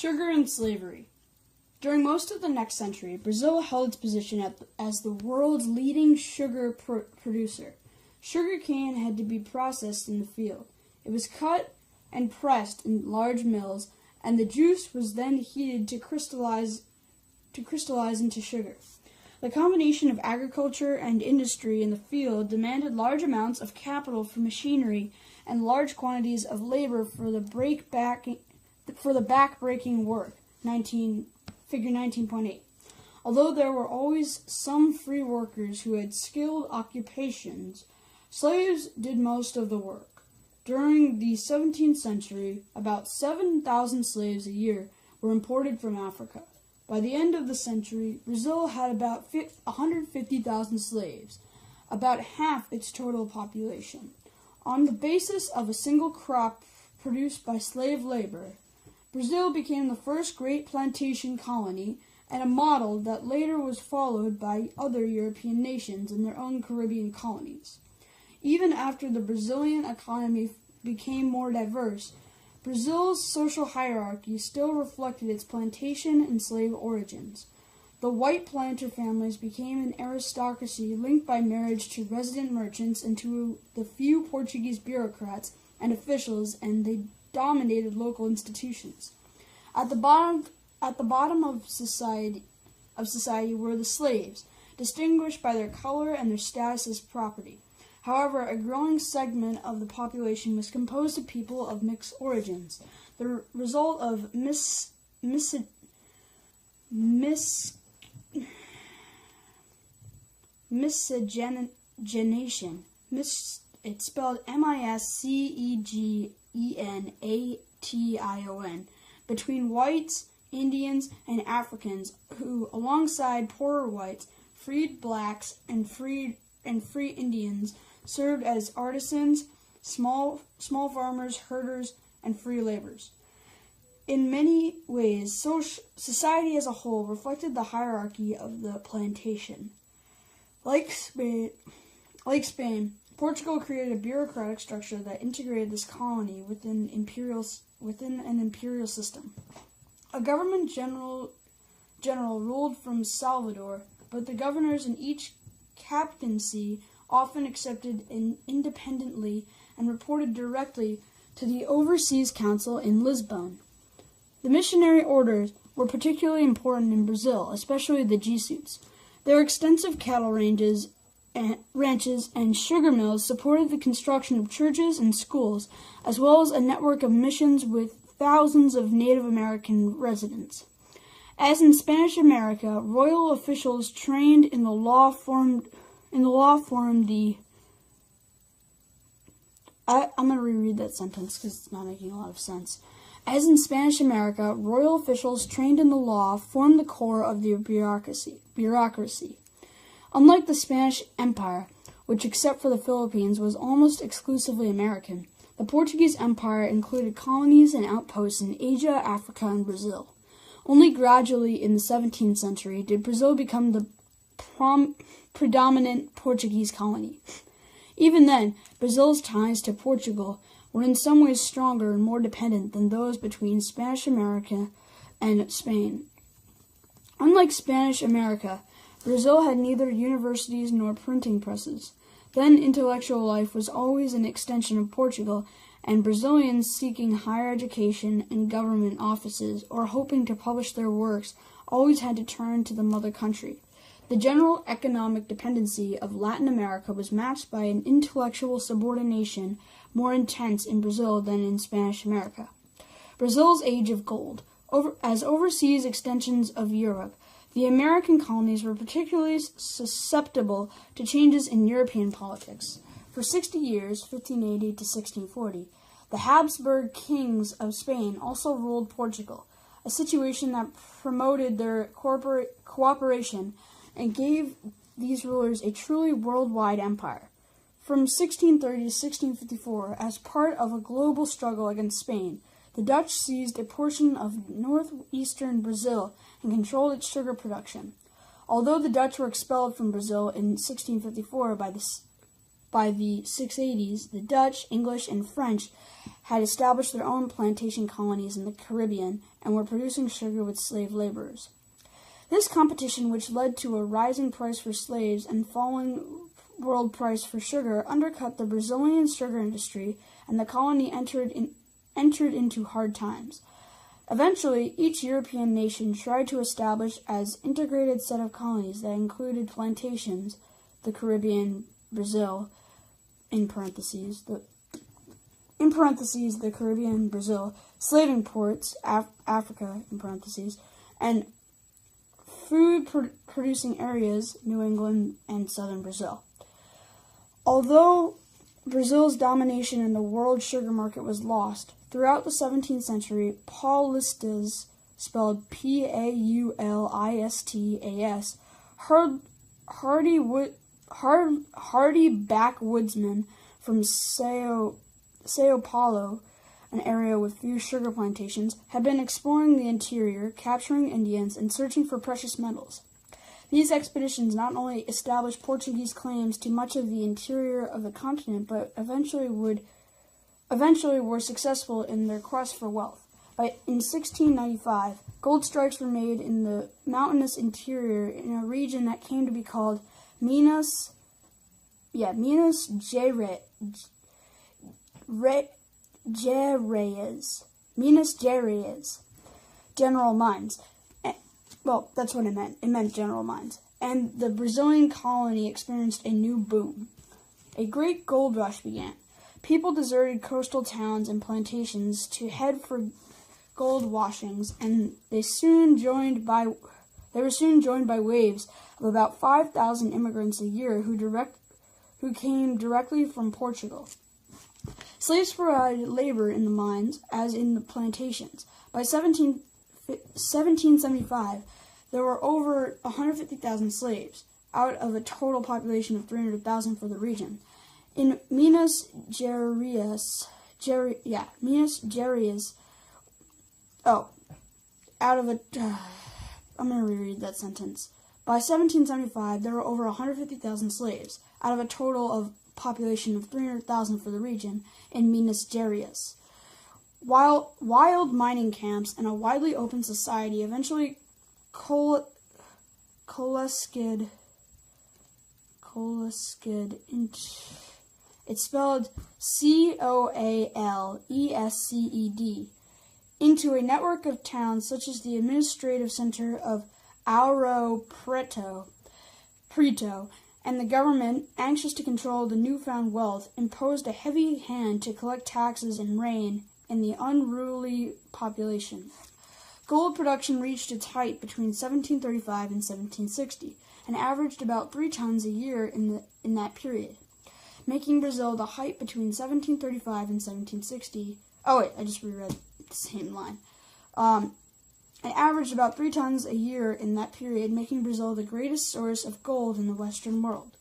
Sugar and slavery. During most of the next century, Brazil held its position as the world's leading sugar producer. Sugar cane had to be processed in the field. It was cut and pressed in large mills, and the juice was then heated to crystallize into sugar. The combination of agriculture and industry in the field demanded large amounts of capital for machinery and large quantities of labor for the back-breaking work. Figure 19.8. Although there were always some free workers who had skilled occupations, slaves did most of the work. During the 17th century, about 7,000 slaves a year were imported from Africa. By the end of the century, Brazil had about 150,000 slaves, about half its total population. On the basis of a single crop produced by slave labor, Brazil became the first great plantation colony and a model that later was followed by other European nations in their own Caribbean colonies. Even after the Brazilian economy became more diverse, Brazil's social hierarchy still reflected its plantation and slave origins. The white planter families became an aristocracy linked by marriage to resident merchants and to the few Portuguese bureaucrats and officials, and they dominated local institutions. At the bottom of society were the slaves, distinguished by their color and their status as property. However, a growing segment of the population was composed of people of mixed origins, the result of miscegenation. It's spelled miscegenation between whites, Indians, and Africans who, alongside poorer whites, freed blacks and free Indians, served as artisans, small farmers, herders, and free laborers. In many ways, society as a whole reflected the hierarchy of the plantation. Like Spain, Portugal created a bureaucratic structure that integrated this colony within an imperial system. A government general ruled from Salvador, but the governors in each captaincy often accepted independently and reported directly to the Overseas Council in Lisbon. The missionary orders were particularly important in Brazil, especially the Jesuits. Their extensive cattle ranches and sugar mills supported the construction of churches and schools, as well as a network of missions with thousands of Native American residents. As in Spanish America, royal officials trained in the law formed the... I'm going to reread that sentence because it's not making a lot of sense. As in Spanish America, royal officials trained in the law formed the core of the bureaucracy. Unlike the Spanish Empire, which except for the Philippines was almost exclusively American, the Portuguese Empire included colonies and outposts in Asia, Africa, and Brazil. Only gradually in the 17th century did Brazil become the predominant Portuguese colony. Even then, Brazil's ties to Portugal were in some ways stronger and more dependent than those between Spanish America and Spain. Unlike Spanish America, Brazil had neither universities nor printing presses. Then intellectual life was always an extension of Portugal, and Brazilians seeking higher education and government offices or hoping to publish their works always had to turn to the mother country. The general economic dependency of Latin America was matched by an intellectual subordination more intense in Brazil than in Spanish America. Brazil's Age of Gold. As overseas extensions of Europe, the American colonies were particularly susceptible to changes in European politics. For 60 years, 1580 to 1640, the Habsburg kings of Spain also ruled Portugal, a situation that promoted their cooperation and gave these rulers a truly worldwide empire. From 1630 to 1654, as part of a global struggle against Spain, the Dutch seized a portion of northeastern Brazil and controlled its sugar production. Although the Dutch were expelled from Brazil in 1654 by the 680s, the Dutch, English, and French had established their own plantation colonies in the Caribbean and were producing sugar with slave laborers. This competition, which led to a rising price for slaves and falling world price for sugar, undercut the Brazilian sugar industry, and the colony entered into hard times. Eventually, each European nation tried to establish an integrated set of colonies that included plantations, the Caribbean, Brazil, in parentheses, the Caribbean, Brazil, slaving ports, Africa, in parentheses, and food-producing areas, New England and southern Brazil. Although Brazil's domination in the world sugar market was lost, throughout the 17th century, Paulistas, spelled Paulistas, hardy backwoodsmen from Sao Paulo, an area with few sugar plantations, had been exploring the interior, capturing Indians, and searching for precious metals. These expeditions not only established Portuguese claims to much of the interior of the continent, but eventually were successful in their quest for wealth. In 1695, gold strikes were made in the mountainous interior in a region that came to be called Minas Gerais, General Mines. Well, that's what it meant. It meant General Mines. And the Brazilian colony experienced a new boom. A great gold rush began. People deserted coastal towns and plantations to head for gold washings, and they were soon joined by waves of about 5,000 immigrants a year who came directly from Portugal. Slaves provided labor in the mines as in the plantations. By 1775, there were over 150,000 slaves, out of a total population of 300,000 for the region. In Minas Gerais, I'm going to reread that sentence. By 1775, there were over 150,000 slaves, out of a total of population of 300,000 for the region in Minas Gerais. While wild mining camps and a widely open society eventually coalesced it's spelled Coalesced, into a network of towns such as the administrative center of Ouro Preto, and the government, anxious to control the newfound wealth, imposed a heavy hand to collect taxes and rein in the unruly population. Gold production reached its height between 1735 and 1760, and averaged about 3 tons a year in that period, making Brazil the height between 1735 and 1760. Oh wait, I just reread the same line. And averaged about 3 tons a year in that period, making Brazil the greatest source of gold in the Western world.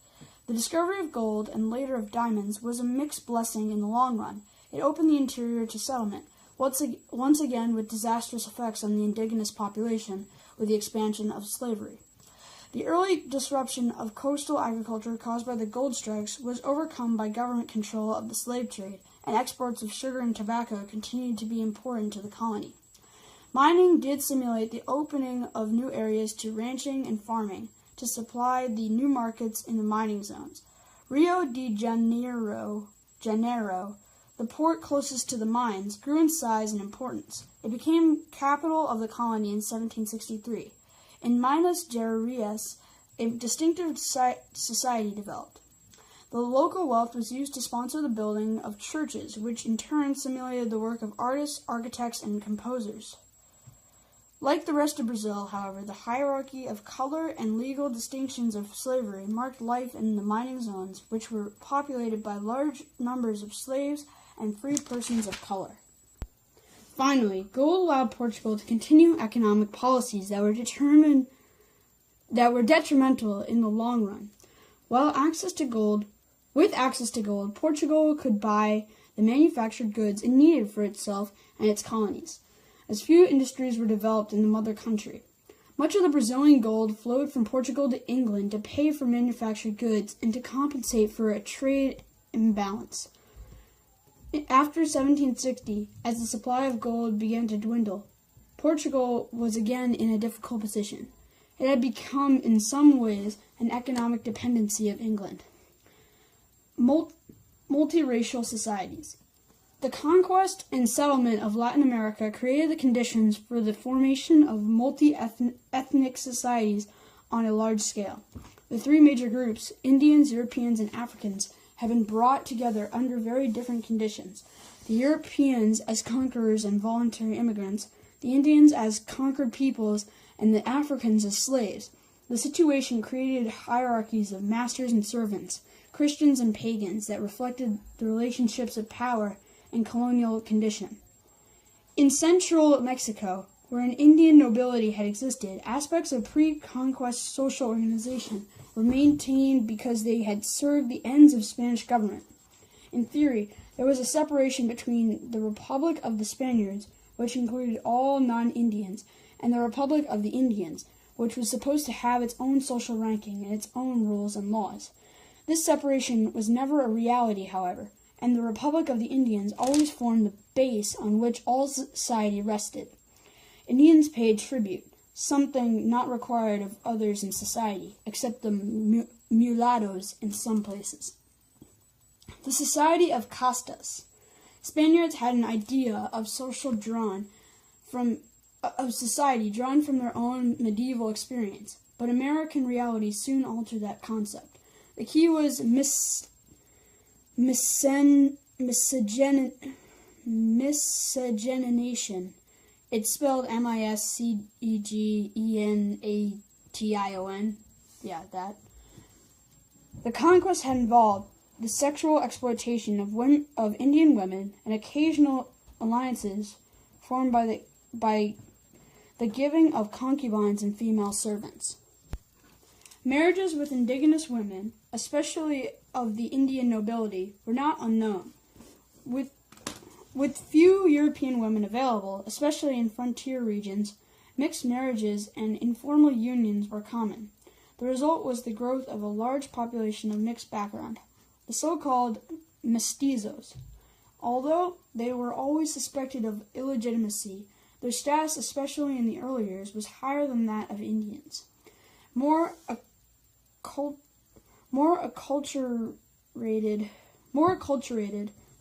The discovery of gold, and later of diamonds, was a mixed blessing in the long run. It opened the interior to settlement, once again with disastrous effects on the indigenous population with the expansion of slavery. The early disruption of coastal agriculture caused by the gold strikes was overcome by government control of the slave trade, and exports of sugar and tobacco continued to be important to the colony. Mining did stimulate the opening of new areas to ranching and farming to supply the new markets in the mining zones. Rio de Janeiro, the port closest to the mines, grew in size and importance. It became capital of the colony in 1763. In Minas Gerais, a distinctive society developed. The local wealth was used to sponsor the building of churches, which in turn stimulated the work of artists, architects, and composers. Like the rest of Brazil, however, the hierarchy of color and legal distinctions of slavery marked life in the mining zones, which were populated by large numbers of slaves and free persons of color. Finally, gold allowed Portugal to continue economic policies that were detrimental in the long run. With access to gold, Portugal could buy the manufactured goods it needed for itself and its colonies, as few industries were developed in the mother country. Much of the Brazilian gold flowed from Portugal to England to pay for manufactured goods and to compensate for a trade imbalance. After 1760, as the supply of gold began to dwindle, Portugal was again in a difficult position. It had become, in some ways, an economic dependency of England. Multiracial societies. The conquest and settlement of Latin America created the conditions for the formation of multi-ethnic societies on a large scale. The three major groups, Indians, Europeans, and Africans, have been brought together under very different conditions. The Europeans as conquerors and voluntary immigrants, the Indians as conquered peoples, and the Africans as slaves. The situation created hierarchies of masters and servants, Christians and pagans, that reflected the relationships of power and colonial condition. In central Mexico, where an Indian nobility had existed, aspects of pre-conquest social organization were maintained because they had served the ends of Spanish government. In theory, there was a separation between the Republic of the Spaniards, which included all non-Indians, and the Republic of the Indians, which was supposed to have its own social ranking and its own rules and laws. This separation was never a reality, however, and the Republic of the Indians always formed the base on which all society rested. Indians paid tribute, something not required of others in society, except the mulattoes in some places. The Society of Castas. Spaniards had an idea of society drawn from their own medieval experience, but American reality soon altered that concept. The key was miscegenation. It's spelled miscegenation. Yeah, that. The conquest had involved the sexual exploitation of Indian women and occasional alliances formed by the giving of concubines and female servants. Marriages with indigenous women, especially of the Indian nobility, were not unknown. With few European women available, especially in frontier regions, mixed marriages and informal unions were common. The result was the growth of a large population of mixed background, the so-called mestizos. Although they were always suspected of illegitimacy, their status, especially in the early years, was higher than that of Indians. More acculturated,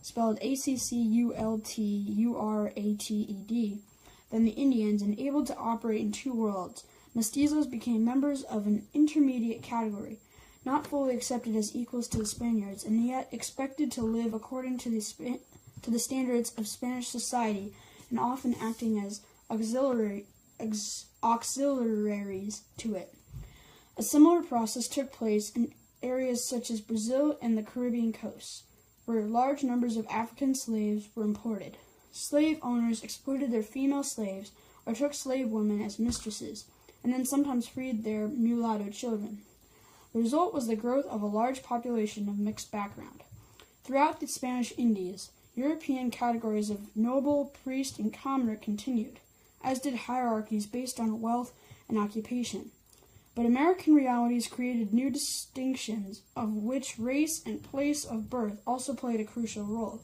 spelled acculturated, than the Indians and able to operate in two worlds, mestizos became members of an intermediate category, not fully accepted as equals to the Spaniards, and yet expected to live according to the standards of Spanish society, and often acting as auxiliaries to it. A similar process took place in areas such as Brazil and the Caribbean coasts, where large numbers of African slaves were imported. Slave owners exploited their female slaves or took slave women as mistresses, and then sometimes freed their mulatto children. The result was the growth of a large population of mixed background. Throughout the Spanish Indies, European categories of noble, priest, and commoner continued, as did hierarchies based on wealth and occupation. But American realities created new distinctions, of which race and place of birth also played a crucial role.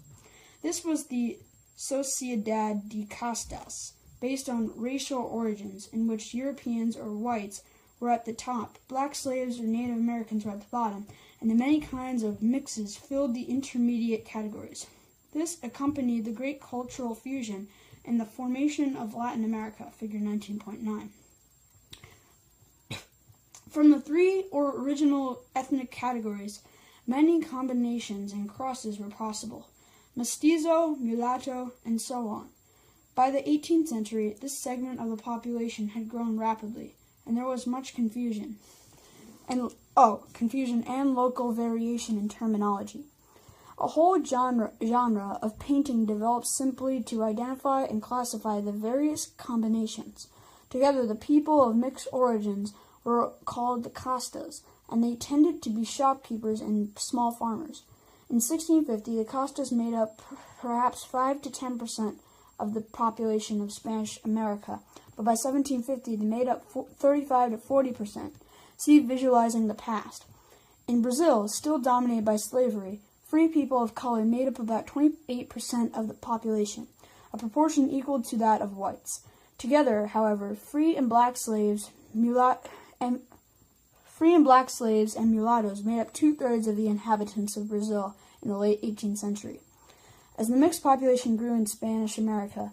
This was the Sociedad de Castas, based on racial origins, in which Europeans or whites were at the top, black slaves or Native Americans were at the bottom, and the many kinds of mixes filled the intermediate categories. This accompanied the great cultural fusion and the formation of Latin America, figure 19.9. From the three original ethnic categories, many combinations and crosses were possible: mestizo, mulatto, and so on. By the 18th century, this segment of the population had grown rapidly, and there was much confusion and local variation in terminology. A whole genre of painting developed simply to identify and classify the various combinations. Together, the people of mixed origins were called the castas, and they tended to be shopkeepers and small farmers. In 1650, the castas made up perhaps 5 to 10% of the population of Spanish America, but by 1750 they made up 35 to 40%. See Visualizing the Past. In Brazil, still dominated by slavery, Free people of color made up about 28% of the population, a proportion equal to that of whites. Together, however, free and black slaves and mulattoes made up 2/3 of the inhabitants of Brazil in the late 18th century. As the mixed population grew in Spanish America,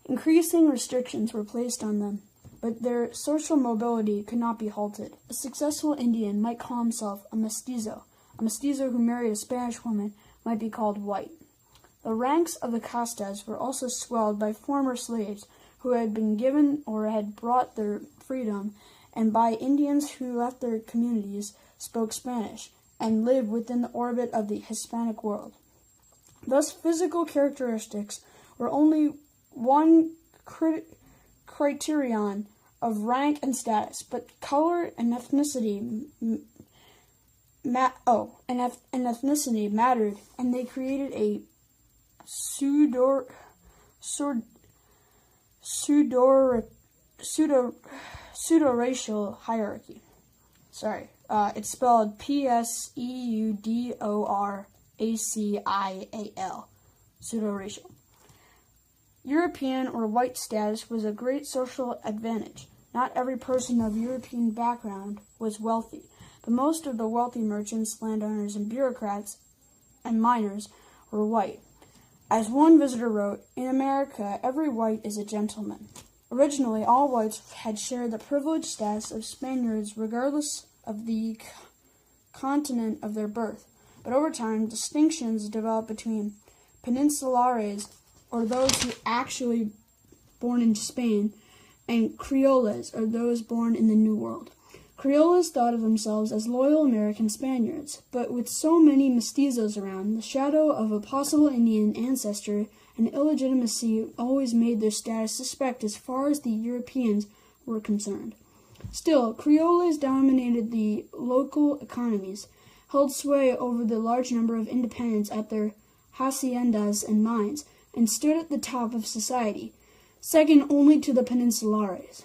increasing restrictions were placed on them, but their social mobility could not be halted. A successful Indian might call himself a mestizo. A mestizo who married a Spanish woman might be called white. The ranks of the castas were also swelled by former slaves who had been given or had brought their freedom, and by Indians who left their communities, spoke Spanish, and lived within the orbit of the Hispanic world. Thus, physical characteristics were only one criterion of rank and status, but color and ethnicity mattered, and they created a pseudo-racial hierarchy. It's spelled pseudoracial, pseudo-racial. European or white status was a great social advantage. Not every person of European background was wealthy, but most of the wealthy merchants, landowners, and bureaucrats and miners were white. As one visitor wrote, "In America, every white is a gentleman." Originally, all whites had shared the privileged status of Spaniards regardless of the continent of their birth, but over time, distinctions developed between peninsulares, or those who actually born in Spain, and Creoles, or those born in the New World. Creoles thought of themselves as loyal American Spaniards, but with so many mestizos around, the shadow of a possible Indian ancestor and illegitimacy always made their status suspect as far as the Europeans were concerned. Still, Creoles dominated the local economies, held sway over the large number of independents at their haciendas and mines, and stood at the top of society, second only to the peninsulares.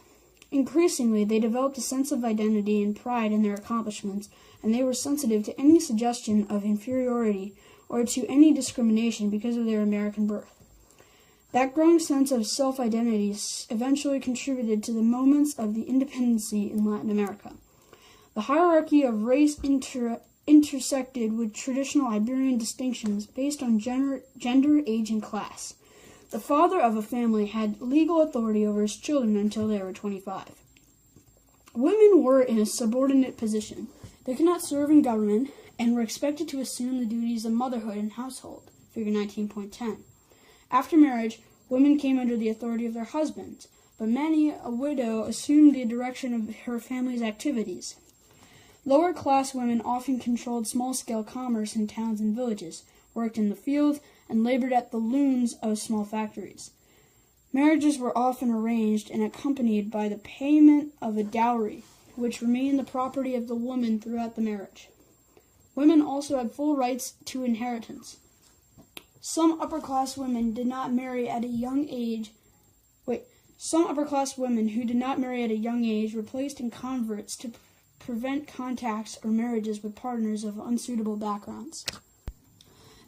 Increasingly, they developed a sense of identity and pride in their accomplishments, and they were sensitive to any suggestion of inferiority or to any discrimination because of their American birth. That growing sense of self-identity eventually contributed to the moments of the independency in Latin America. The hierarchy of race intersected with traditional Iberian distinctions based on gender, age, and class. The father of a family had legal authority over his children until they were 25. Women were in a subordinate position. They could not serve in government and were expected to assume the duties of motherhood and household, figure 19.10. After marriage, women came under the authority of their husbands, but many a widow assumed the direction of her family's activities. Lower-class women often controlled small-scale commerce in towns and villages, worked in the field, and labored at the looms of small factories. Marriages were often arranged and accompanied by the payment of a dowry, which remained the property of the woman throughout the marriage. Women also had full rights to inheritance. Some upper-class women who did not marry at a young age were placed in convents to prevent contacts or marriages with partners of unsuitable backgrounds.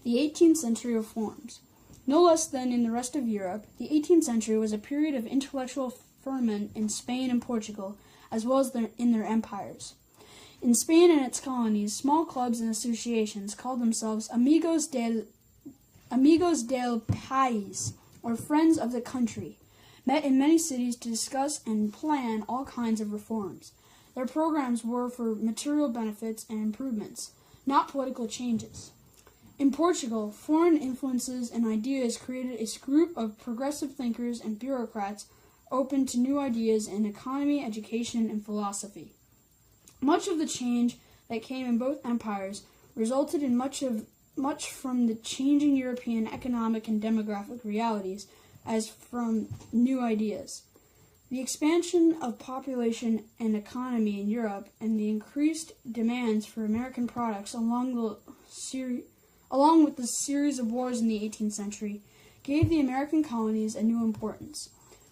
The 18th century reforms. No less than in the rest of Europe, the 18th century was a period of intellectual ferment in Spain and Portugal, as well as in their empires. In Spain and its colonies, small clubs and associations called themselves Amigos del País, or Friends of the Country, met in many cities to discuss and plan all kinds of reforms. Their programs were for material benefits and improvements, not political changes. In Portugal, foreign influences and ideas created a group of progressive thinkers and bureaucrats open to new ideas in economy, education, and philosophy. Much of the change that came in both empires resulted in much from the changing European economic and demographic realities as from new ideas. The expansion of population and economy in Europe and the increased demands for American products along with the series of wars in the 18th century, gave the American colonies a new importance.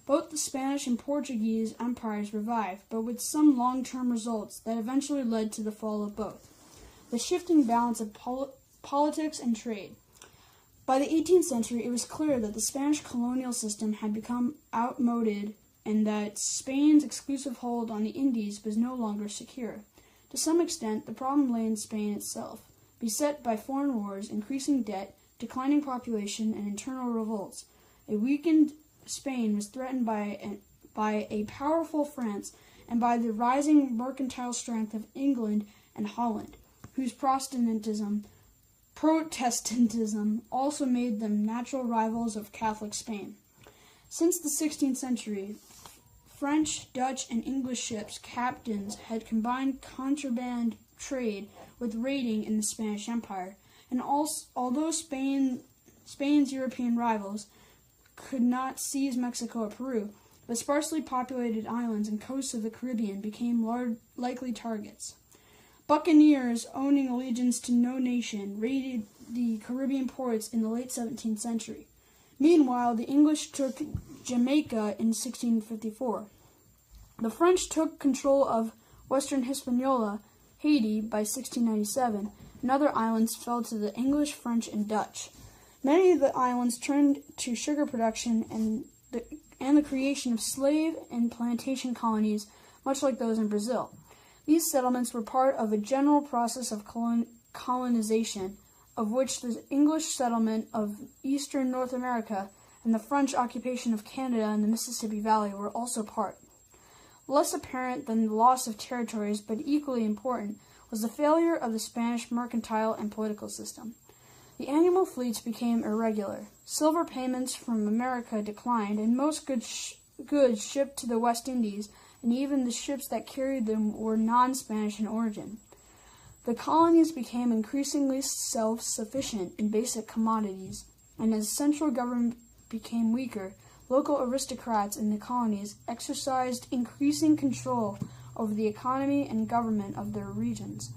Both the Spanish and Portuguese empires revived, but with some long-term results that eventually led to the fall of both. The shifting balance of politics, and trade. By the 18th century, it was clear that the Spanish colonial system had become outmoded and that Spain's exclusive hold on the Indies was no longer secure. To some extent, the problem lay in Spain itself, beset by foreign wars, increasing debt, declining population, and internal revolts. A weakened Spain was threatened by a powerful France and by the rising mercantile strength of England and Holland, whose Protestantism also made them natural rivals of Catholic Spain. Since the 16th century, French, Dutch, and English ships' captains had combined contraband trade with raiding in the Spanish Empire, and although Spain's European rivals could not seize Mexico or Peru, the sparsely populated islands and coasts of the Caribbean became likely targets. Buccaneers owning allegiance to no nation raided the Caribbean ports in the late 17th century. Meanwhile, the English took Jamaica in 1654. The French took control of western Hispaniola, Haiti, by 1697, and other islands fell to the English, French, and Dutch. Many of the islands turned to sugar production and the creation of slave and plantation colonies, much like those in Brazil. These settlements were part of a general process of colonization, of which the English settlement of eastern North America and the French occupation of Canada and the Mississippi Valley were also part. Less apparent than the loss of territories, but equally important, was the failure of the Spanish mercantile and political system. The annual fleets became irregular. Silver payments from America declined, and most goods shipped to the West Indies, and even the ships that carried them, were non-Spanish in origin. The colonies became increasingly self-sufficient in basic commodities, and as central government became weaker, local aristocrats in the colonies exercised increasing control over the economy and government of their regions,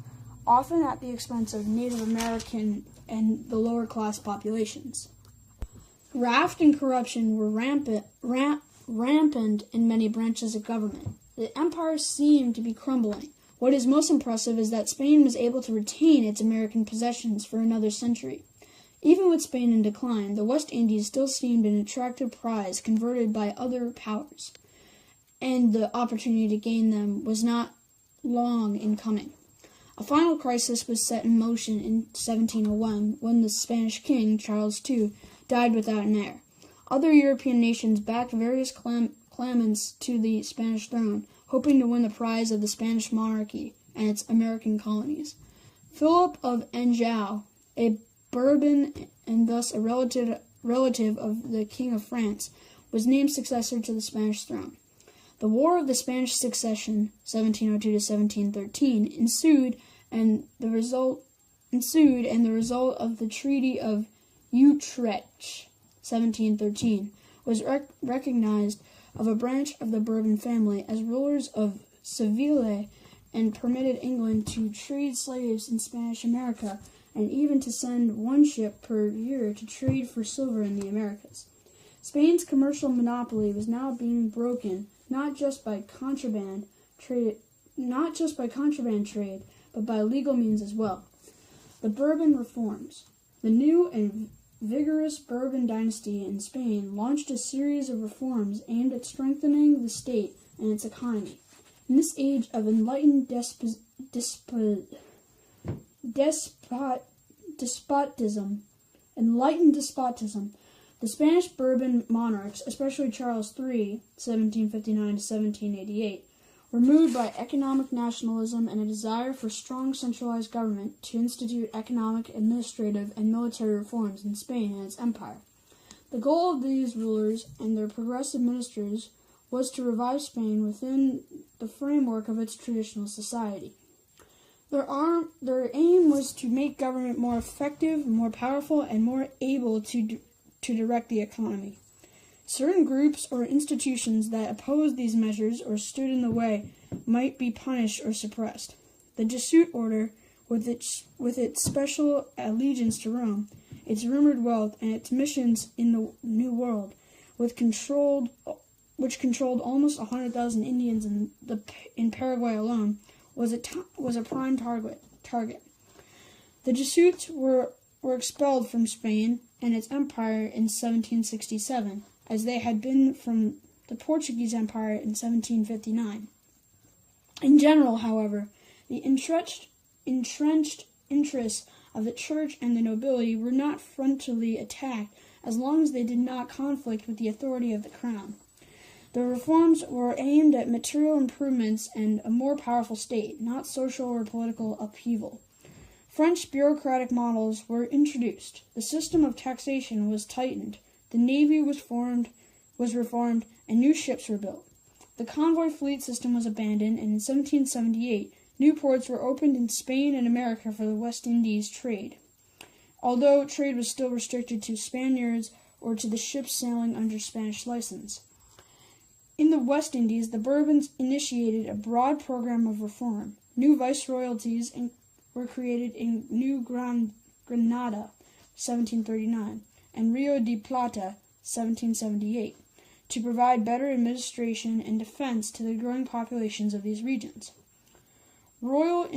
often at the expense of Native American and the lower-class populations. Graft and corruption were rampant in many branches of government. The empire seemed to be crumbling. What is most impressive is that Spain was able to retain its American possessions for another century. Even with Spain in decline, the West Indies still seemed an attractive prize converted by other powers, and the opportunity to gain them was not long in coming. A final crisis was set in motion in 1701 when the Spanish king, Charles II, died without an heir. Other European nations backed various claimants to the Spanish throne, hoping to win the prize of the Spanish monarchy and its American colonies. Philip of Anjou, a Bourbon and thus a relative of the King of France, was named successor to the Spanish throne. The War of the Spanish Succession, 1702 to 1713, ensued, and the result of the Treaty of Utrecht, 1713, was recognized of a branch of the Bourbon family as rulers of Seville and permitted England to trade slaves in Spanish America and even to send one ship per year to trade for silver in the Americas. Spain's commercial monopoly was now being broken not just by contraband trade, but by legal means as well. The Bourbon reforms. The new and vigorous Bourbon dynasty in Spain launched a series of reforms aimed at strengthening the state and its economy. In this age of enlightened despotism, the Spanish Bourbon monarchs, especially Charles III, 1759 to 1788, were moved by economic nationalism and a desire for strong centralized government to institute economic, administrative, and military reforms in Spain and its empire. The goal of these rulers and their progressive ministers was to revive Spain within the framework of its traditional society. Their aim was to make government more effective, more powerful, and more able to direct the economy. Certain groups or institutions that opposed these measures or stood in the way might be punished or suppressed. The Jesuit order, with its special allegiance to Rome, its rumored wealth, and its missions in the New World, which controlled almost 100,000 Indians in Paraguay alone, was a prime target. The Jesuits were expelled from Spain and its empire in 1767, as they had been from the Portuguese Empire in 1759. In general, however, the entrenched interests of the church and the nobility were not frontally attacked as long as they did not conflict with the authority of the crown. The reforms were aimed at material improvements and a more powerful state, not social or political upheaval. French bureaucratic models were introduced. The system of taxation was tightened. The navy was reformed, and new ships were built. The convoy fleet system was abandoned, and in 1778, new ports were opened in Spain and America for the West Indies trade, although trade was still restricted to Spaniards or to the ships sailing under Spanish license. In the West Indies, the Bourbons initiated a broad program of reform. New viceroyalties were created in New Granada, 1739, and Rio de Plata, 1778, to provide better administration and defense to the growing populations of these regions. Royal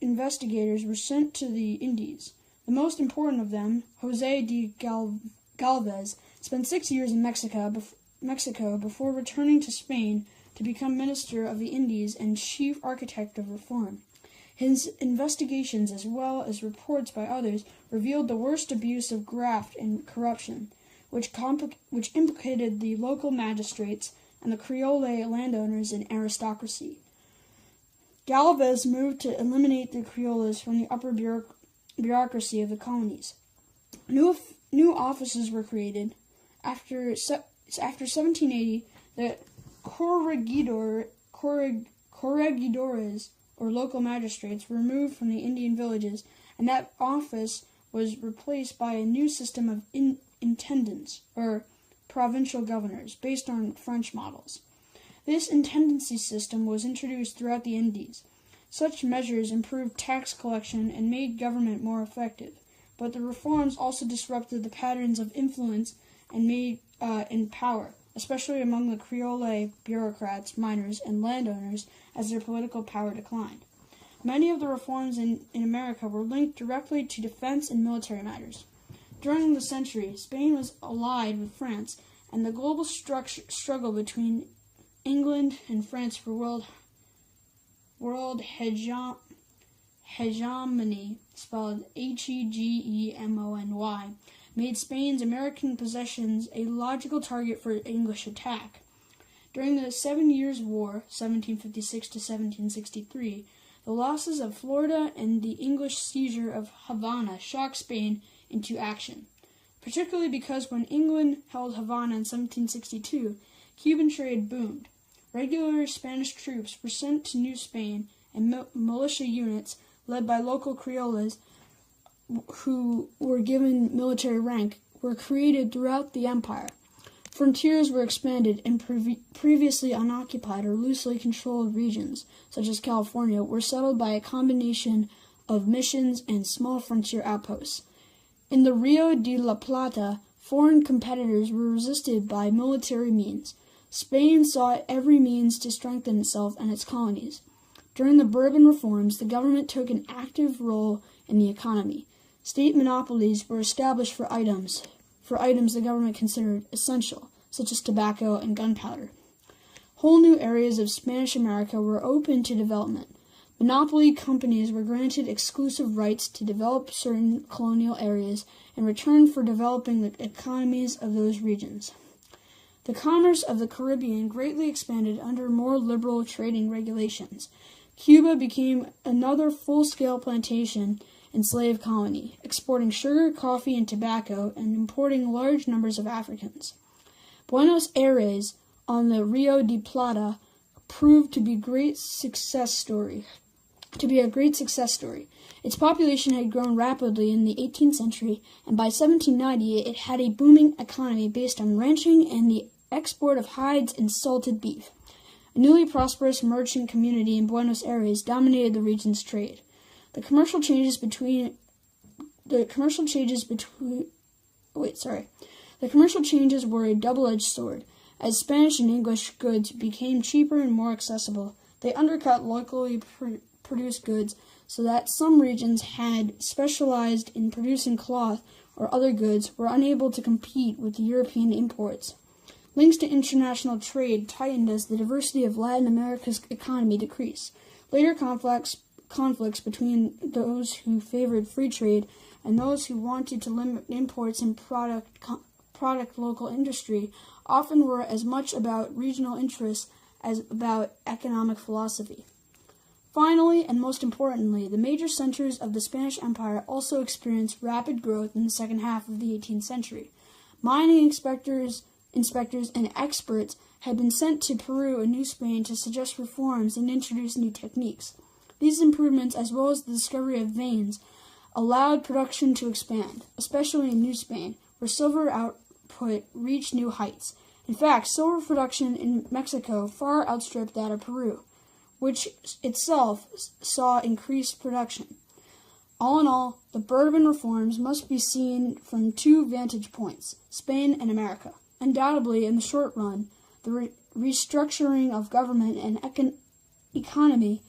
investigators were sent to the Indies. The most important of them, José de Galvez, spent 6 years in Mexico before returning to Spain to become Minister of the Indies and Chief Architect of Reform. His investigations, as well as reports by others, revealed the worst abuse of graft and corruption, which implicated the local magistrates and the Creole landowners and aristocracy. Galvez moved to eliminate the Creoles from the upper bureaucracy of the colonies. New offices were created. After 1780, the corregidores, or local magistrates, were removed from the Indian villages, and that office was replaced by a new system of intendants, or provincial governors, based on French models. This intendancy system was introduced throughout the Indies. Such measures improved tax collection and made government more effective, but the reforms also disrupted the patterns of influence and in power, especially among the Creole bureaucrats, miners, and landowners, as their political power declined. Many of the reforms in America were linked directly to defense and military matters. During the century, Spain was allied with France, and the global struggle between England and France for world hegemony, spelled Hegemony, made Spain's American possessions a logical target for English attack. During the 7 Years' War, 1756 to 1763, the losses of Florida and the English seizure of Havana shocked Spain into action, particularly because when England held Havana in 1762, Cuban trade boomed. Regular Spanish troops were sent to New Spain, and militia units led by local Creoles who were given military rank were created throughout the empire. Frontiers were expanded, and previously unoccupied or loosely controlled regions, such as California, were settled by a combination of missions and small frontier outposts. In the Rio de la Plata, foreign competitors were resisted by military means. Spain sought every means to strengthen itself and its colonies. During the Bourbon reforms, the government took an active role in the economy. State monopolies were established for items the government considered essential, such as tobacco and gunpowder. Whole new areas of Spanish America were open to development. Monopoly companies were granted exclusive rights to develop certain colonial areas in return for developing the economies of those regions. The commerce of the Caribbean greatly expanded under more liberal trading regulations. Cuba became another full-scale plantation and slave colony, exporting sugar, coffee, and tobacco, and importing large numbers of Africans. Buenos Aires, on the Rio de Plata, proved to be a great success story. Its population had grown rapidly in the 18th century, and by 1790 it had a booming economy based on ranching and the export of hides and salted beef. A newly prosperous merchant community in Buenos Aires dominated the region's trade. The commercial changes were a double-edged sword. As Spanish and English goods became cheaper and more accessible, they undercut locally produced goods so that some regions had specialized in producing cloth or other goods were unable to compete with the European imports. Links to international trade tightened as the diversity of Latin America's economy decreased. Later conflicts between those who favored free trade and those who wanted to limit imports and product local industry often were as much about regional interests as about economic philosophy. Finally, and most importantly, the major centers of the Spanish Empire also experienced rapid growth in the second half of the 18th century. Mining inspectors, and experts had been sent to Peru and New Spain to suggest reforms and introduce new techniques. These improvements, as well as the discovery of veins, allowed production to expand, especially in New Spain, where silver output reached new heights. In fact, silver production in Mexico far outstripped that of Peru, which itself saw increased production. All in all, the Bourbon reforms must be seen from two vantage points, Spain and America. Undoubtedly, in the short run, the restructuring of government and economy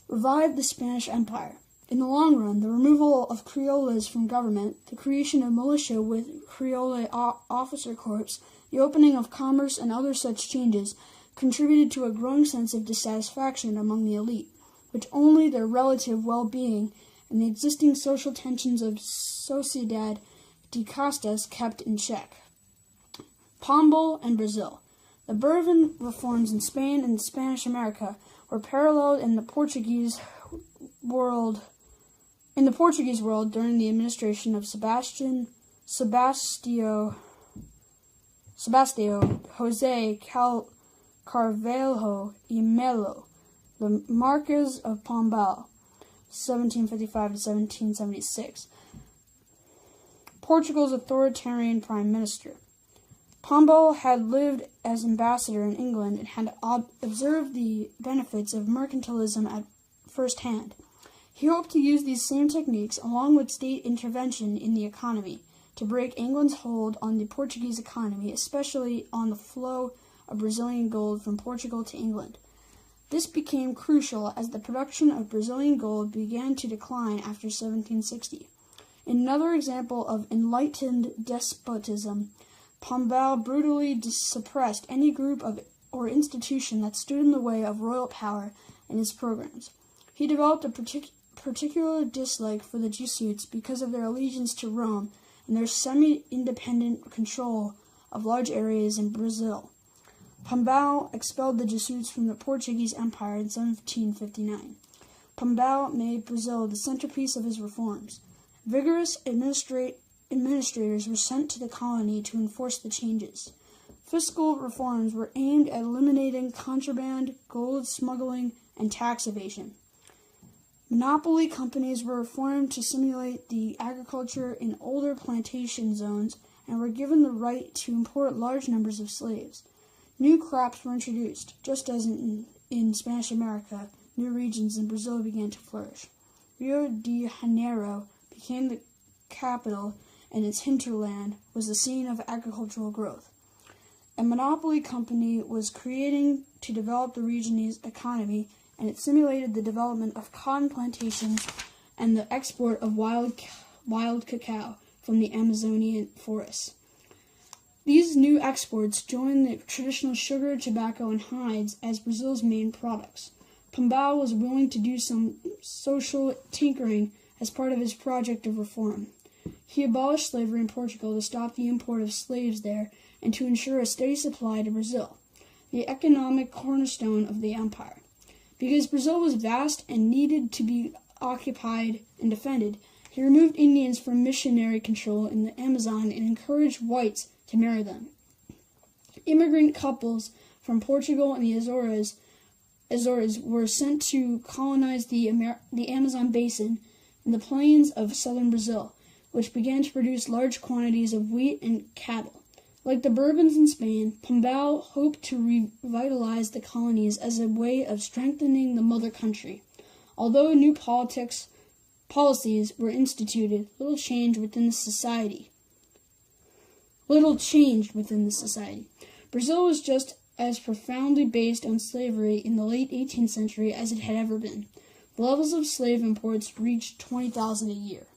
revived the Spanish Empire. In the long run, the removal of Criollas from government, the creation of militia with Criolla officer corps, the opening of commerce, and other such changes contributed to a growing sense of dissatisfaction among the elite, which only their relative well-being and the existing social tensions of Sociedad de Castas kept in check. Pombal and Brazil. The Bourbon reforms in Spain and Spanish America were paralleled in the Portuguese world during the administration of Sebastião José Carvalho y Melo, the Marquess of Pombal, 1755 to 1776, Portugal's authoritarian prime minister. Pombal had lived as ambassador in England and had observed the benefits of mercantilism at first hand. He hoped to use these same techniques, along with state intervention in the economy, to break England's hold on the Portuguese economy, especially on the flow of Brazilian gold from Portugal to England. This became crucial as the production of Brazilian gold began to decline after 1760. In another example of enlightened despotism, Pombal brutally suppressed any group or institution that stood in the way of royal power and his programs. He developed a particular dislike for the Jesuits because of their allegiance to Rome and their semi-independent control of large areas in Brazil. Pombal expelled the Jesuits from the Portuguese Empire in 1759. Pombal made Brazil the centerpiece of his reforms. Vigorous administrators were sent to the colony to enforce the changes. Fiscal reforms were aimed at eliminating contraband, gold smuggling, and tax evasion. Monopoly companies were formed to simulate the agriculture in older plantation zones and were given the right to import large numbers of slaves. New crops were introduced, just as in Spanish America, new regions in Brazil began to flourish. Rio de Janeiro became the capital, and its hinterland was the scene of agricultural growth. A monopoly company was creating to develop the region's economy, and it simulated the development of cotton plantations and the export of wild cacao from the Amazonian forests. These new exports joined the traditional sugar, tobacco, and hides as Brazil's main products. Pombal was willing to do some social tinkering as part of his project of reform. He abolished slavery in Portugal to stop the import of slaves there and to ensure a steady supply to Brazil, the economic cornerstone of the empire. Because Brazil was vast and needed to be occupied and defended, he removed Indians from missionary control in the Amazon and encouraged whites to marry them. Immigrant couples from Portugal and the Azores were sent to colonize the Amazon basin and the plains of southern Brazil, which began to produce large quantities of wheat and cattle. Like the Bourbons in Spain, Pombal hoped to revitalize the colonies as a way of strengthening the mother country. Although new policies were instituted, little changed within the society. Brazil was just as profoundly based on slavery in the late 18th century as it had ever been. The levels of slave imports reached 20,000 a year.